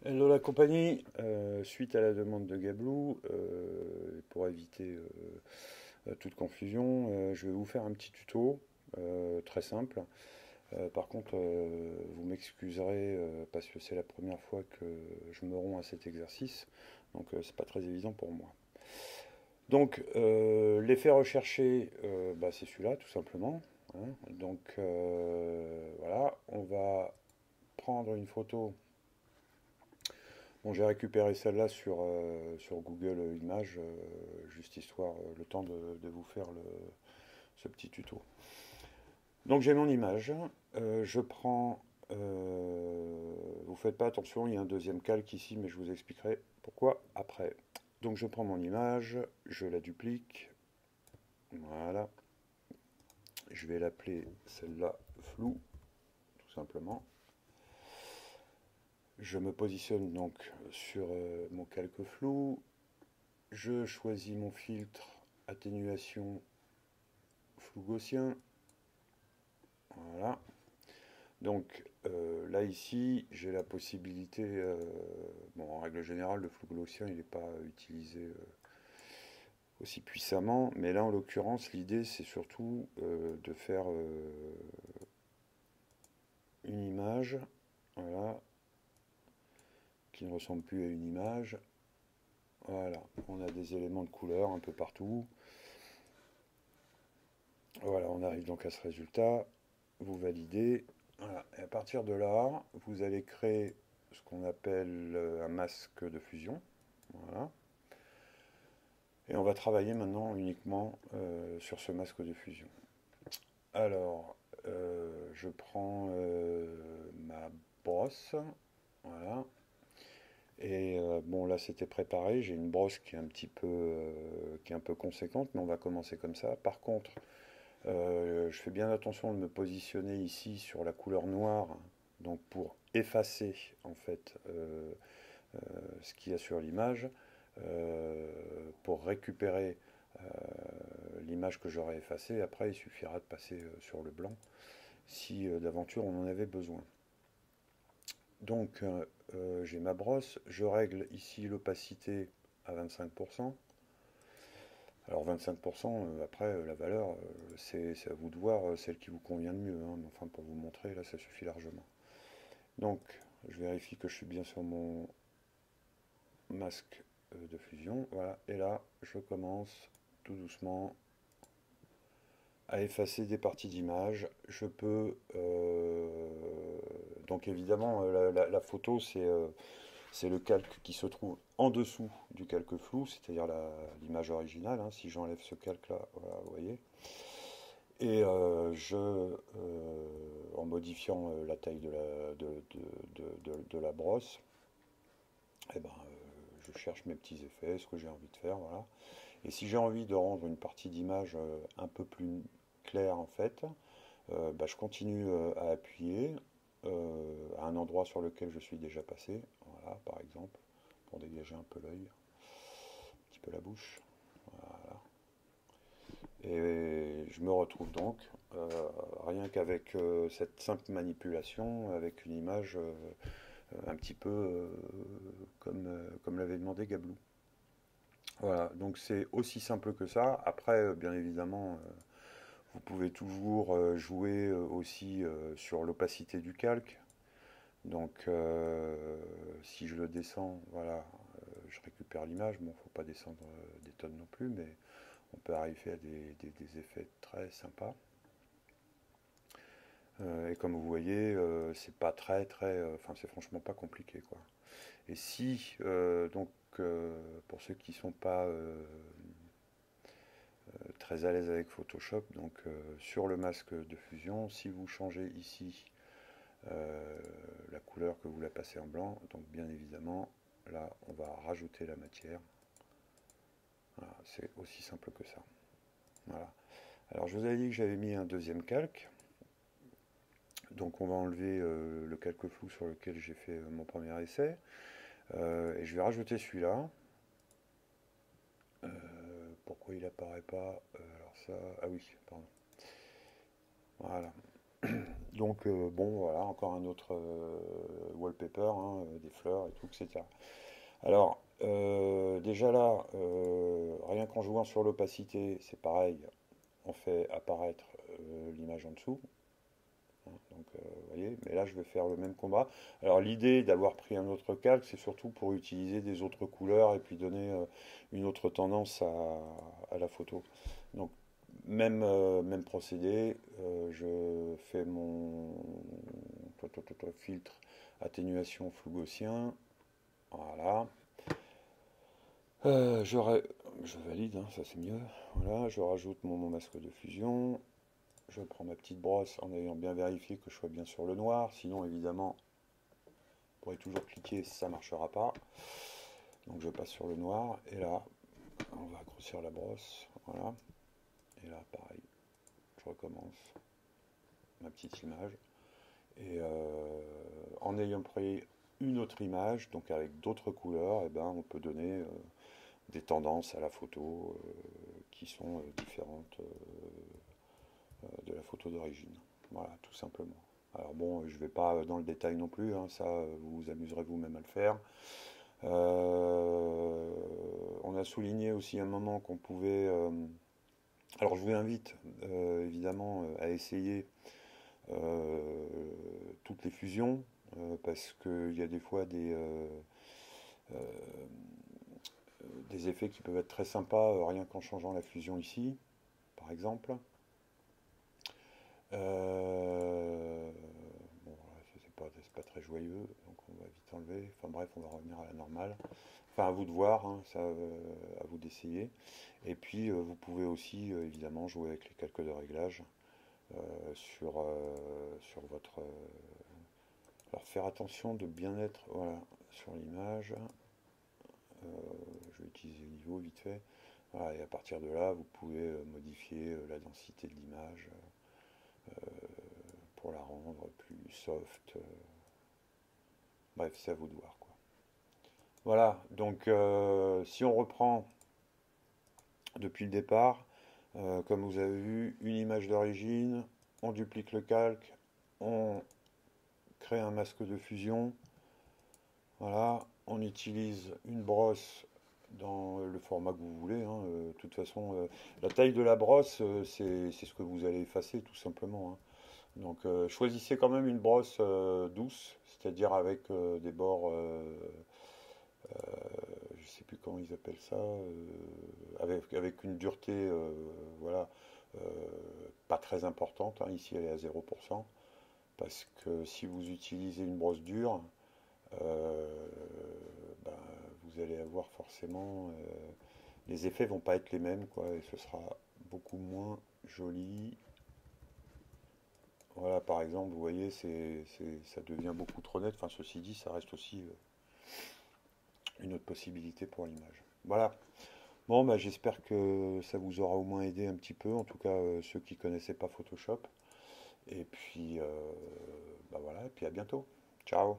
Hello la compagnie, suite à la demande de Gablou, pour éviter toute confusion, je vais vous faire un petit tuto très simple. Par contre, vous m'excuserez parce que c'est la première fois que je me romps à cet exercice, donc c'est pas très évident pour moi. Donc l'effet recherché, bah, c'est celui-là tout simplement, hein. Donc voilà, on va prendre une photo. Bon, j'ai récupéré celle-là sur Google Images, juste histoire, le temps de vous faire ce petit tuto. Donc j'ai mon image, je prends, vous faites pas attention, il y a un deuxième calque ici, mais je vous expliquerai pourquoi après. Donc je prends mon image, je la duplique, voilà, je vais l'appeler celle-là flou, tout simplement. Je me positionne donc sur mon calque flou, je choisis mon filtre atténuation flou gaussien. Voilà. Donc là ici, j'ai la possibilité, bon en règle générale, le flou gaussien il n'est pas utilisé aussi puissamment, mais là en l'occurrence, l'idée c'est surtout de faire une image, voilà, qui ne ressemble plus à une image. Voilà, on a des éléments de couleur un peu partout. Voilà, on arrive donc à ce résultat. Vous validez. Voilà. Et à partir de là, vous allez créer ce qu'on appelle un masque de fusion. Voilà. Et on va travailler maintenant uniquement sur ce masque de fusion. Alors, je prends ma brosse. Voilà. Et bon, là c'était préparé. J'ai une brosse qui est un petit peu, qui est un peu conséquente, mais on va commencer comme ça. Par contre, je fais bien attention de me positionner ici sur la couleur noire, donc pour effacer en fait ce qu'il y a sur l'image, pour récupérer l'image que j'aurais effacée. Après, il suffira de passer sur le blanc si d'aventure on en avait besoin. Donc, j'ai ma brosse, je règle ici l'opacité à 25%. Alors 25%, après la valeur, c'est à vous de voir celle qui vous convient le mieux, hein. Mais enfin, pour vous montrer, là, ça suffit largement. Donc, je vérifie que je suis bien sur mon masque de fusion. Voilà, et là, je commence tout doucement à effacer des parties d'image. Je peux... donc évidemment, la photo, c'est le calque qui se trouve en dessous du calque flou, c'est-à-dire l'image originale, hein. Si j'enlève ce calque-là, voilà, vous voyez. Et en modifiant la taille de la brosse, eh ben, je cherche mes petits effets, ce que j'ai envie de faire, voilà. Et si j'ai envie de rendre une partie d'image un peu plus claire, en fait, bah, je continue à appuyer à un endroit sur lequel je suis déjà passé, voilà, par exemple, pour dégager un peu l'œil, un petit peu la bouche. Voilà. Et je me retrouve donc, rien qu'avec cette simple manipulation, avec une image un petit peu comme l'avait demandé Gablou. Voilà, donc c'est aussi simple que ça. Après, bien évidemment, vous pouvez toujours jouer aussi sur l'opacité du calque. Donc, si je le descends, voilà, je récupère l'image. Bon, faut pas descendre des tonnes non plus, mais on peut arriver à des effets très sympas. Et comme vous voyez, c'est pas enfin, c'est franchement pas compliqué, quoi. Et si, donc, pour ceux qui sont pas très à l'aise avec Photoshop, donc sur le masque de fusion, si vous changez ici la couleur, que vous la passez en blanc, donc bien évidemment, là, on va rajouter la matière. Voilà, c'est aussi simple que ça. Voilà. Alors, je vous avais dit que j'avais mis un deuxième calque. Donc, on va enlever le calque flou sur lequel j'ai fait mon premier essai. Et je vais rajouter celui-là. Pourquoi il apparaît pas alors ça, ah oui, pardon. Voilà. Donc bon, voilà, encore un autre wallpaper, hein, des fleurs et tout, etc. Alors, déjà là, rien qu'en jouant sur l'opacité, c'est pareil, on fait apparaître l'image en dessous. Hein, donc, vous voyez, mais là, je vais faire le même combat. Alors, l'idée d'avoir pris un autre calque, c'est surtout pour utiliser des autres couleurs et puis donner une autre tendance à la photo. Donc, même procédé, je fais mon filtre atténuation flou gaussien. Voilà. Euh, je, ra- je valide, hein, ça c'est mieux. Voilà, je rajoute mon masque de fusion. Je prends ma petite brosse en ayant bien vérifié que je sois bien sur le noir. Sinon, évidemment, vous pourrez toujours cliquer, ça ne marchera pas. Donc je passe sur le noir. Et là, on va grossir la brosse. Voilà. Et là, pareil, je recommence ma petite image. Et en ayant pris une autre image, donc avec d'autres couleurs, eh ben, on peut donner des tendances à la photo qui sont différentes de la photo d'origine. Voilà, tout simplement. Alors bon, je ne vais pas dans le détail non plus, hein, ça vous vous amuserez vous-même à le faire. On a souligné aussi un moment qu'on pouvait... alors je vous invite évidemment à essayer toutes les fusions, parce qu'il y a des fois des effets qui peuvent être très sympas, rien qu'en changeant la fusion ici, par exemple. Euh, bon, c'est pas très joyeux, donc on va vite enlever. Enfin bref, on va revenir à la normale. Enfin, à vous de voir, hein, ça, à vous d'essayer. Et puis, vous pouvez aussi, évidemment, jouer avec les calques de réglage sur votre... alors, faire attention de bien être voilà, sur l'image. Je vais utiliser le niveau vite fait. Voilà, et à partir de là, vous pouvez modifier la densité de l'image pour la rendre plus soft. Bref, c'est à vous de voir, quoi. Voilà, donc si on reprend depuis le départ, comme vous avez vu, une image d'origine, on duplique le calque, on crée un masque de fusion, voilà, on utilise une brosse dans le format que vous voulez, hein, de toute façon, la taille de la brosse, c'est ce que vous allez effacer tout simplement, hein. Donc choisissez quand même une brosse douce, c'est-à-dire avec des bords, je ne sais plus comment ils appellent ça, avec une dureté, voilà, euh, pas très importante, hein. Ici elle est à 0%, parce que si vous utilisez une brosse dure, euh, ben, vous allez avoir forcément, les effets vont pas être les mêmes, quoi, et ce sera beaucoup moins joli. Voilà, par exemple, vous voyez, ça devient beaucoup trop net. Enfin, ceci dit, ça reste aussi une autre possibilité pour l'image. Voilà. Bon, bah, j'espère que ça vous aura au moins aidé un petit peu, en tout cas ceux qui connaissaient pas Photoshop. Et puis, bah voilà, et puis à bientôt. Ciao.